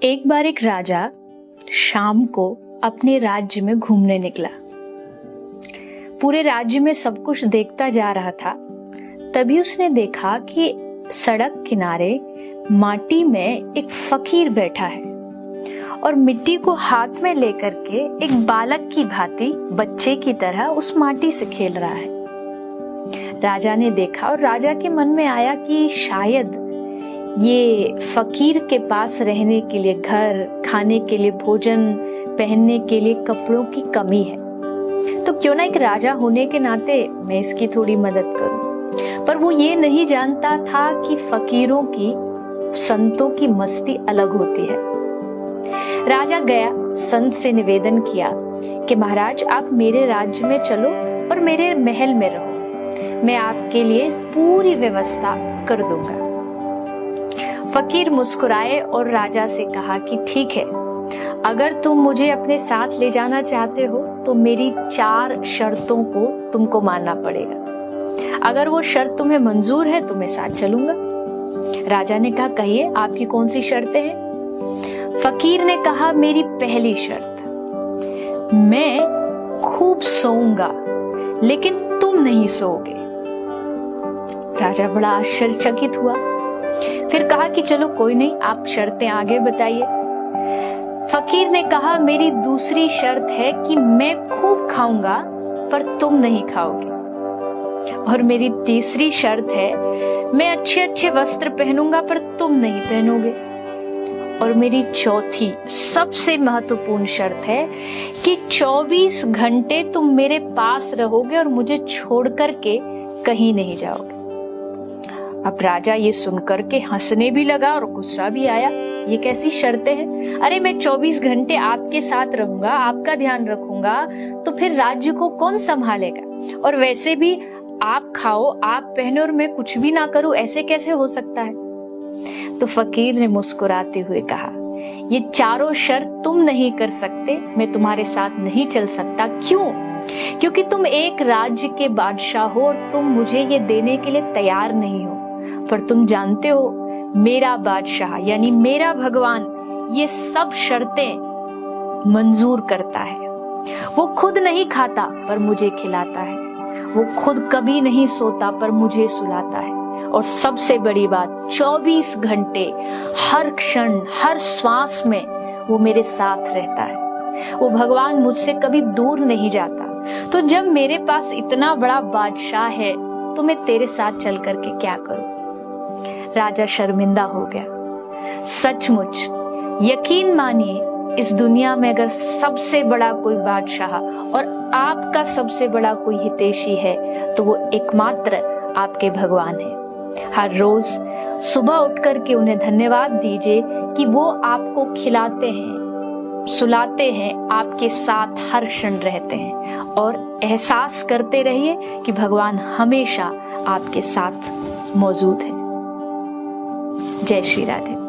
एक बार एक राजा शाम को अपने राज्य में घूमने निकला। पूरे राज्य में सब कुछ देखता जा रहा था। तभी उसने देखा कि सड़क किनारे माटी में एक फकीर बैठा है और मिट्टी को हाथ में लेकर के एक बालक की भांति बच्चे की तरह उस माटी से खेल रहा है। राजा ने देखा और राजा के मन में आया कि शायद ये फकीर के पास रहने के लिए घर, खाने के लिए भोजन, पहनने के लिए कपड़ों की कमी है, तो क्यों ना एक राजा होने के नाते मैं इसकी थोड़ी मदद करूं। पर वो ये नहीं जानता था कि फकीरों की, संतों की मस्ती अलग होती है। राजा गया, संत से निवेदन किया कि महाराज आप मेरे राज्य में चलो और मेरे महल में रहो, मैं आपके लिए पूरी व्यवस्था कर दूंगा। फकीर मुस्कुराए और राजा से कहा कि ठीक है, अगर तुम मुझे अपने साथ ले जाना चाहते हो तो मेरी 4 शर्तों को तुमको मानना पड़ेगा। अगर वो शर्त तुम्हें मंजूर है तो मैं साथ चलूंगा। राजा ने कहा कहिए आपकी कौन सी शर्तें हैं। फकीर ने कहा मेरी पहली शर्त, मैं खूब सोऊंगा लेकिन तुम नहीं सोओगे। राजा बड़ा आश्चर्यचकित हुआ, फिर कहा कि चलो कोई नहीं, आप शर्तें आगे बताइए। फकीर ने कहा मेरी दूसरी शर्त है कि मैं खूब खाऊंगा पर तुम नहीं खाओगे। और मेरी तीसरी शर्त है मैं अच्छे अच्छे वस्त्र पहनूंगा पर तुम नहीं पहनोगे। और मेरी चौथी सबसे महत्वपूर्ण शर्त है कि 24 घंटे तुम मेरे पास रहोगे और मुझे छोड़ करके कहीं नहीं जाओगे। अब राजा ये सुनकर के हंसने भी लगा और गुस्सा भी आया, ये कैसी शर्तें हैं। अरे मैं 24 घंटे आपके साथ रहूंगा, आपका ध्यान रखूंगा, तो फिर राज्य को कौन संभालेगा। और वैसे भी आप खाओ, आप पहनो और मैं कुछ भी ना करूं, ऐसे कैसे हो सकता है। तो फकीर ने मुस्कुराते हुए कहा ये चारों शर्त तुम नहीं कर सकते, मैं तुम्हारे साथ नहीं चल सकता। क्यों? क्योंकि तुम एक राज्य के बादशाह हो और तुम मुझे ये देने के लिए तैयार नहीं हो। पर तुम जानते हो मेरा बादशाह यानी मेरा भगवान ये सब शर्तें मंजूर करता है। वो खुद नहीं खाता पर मुझे खिलाता है, वो खुद कभी नहीं सोता पर मुझे सुलाता है। और सबसे बड़ी बात 24 घंटे हर क्षण हर श्वास में वो मेरे साथ रहता है। वो भगवान मुझसे कभी दूर नहीं जाता। तो जब मेरे पास इतना बड़ा बादशाह है तो मैं तेरे साथ चल करके क्या करूं। राजा शर्मिंदा हो गया। सचमुच यकीन मानिए इस दुनिया में अगर सबसे बड़ा कोई बादशाह और आपका सबसे बड़ा कोई हितैषी है तो वो एकमात्र आपके भगवान है। हर रोज सुबह उठ करके उन्हें धन्यवाद दीजिए कि वो आपको खिलाते हैं, सुलाते हैं, आपके साथ हर क्षण रहते हैं। और एहसास करते रहिए कि भगवान हमेशा आपके साथ मौजूद है। जय श्री राधे।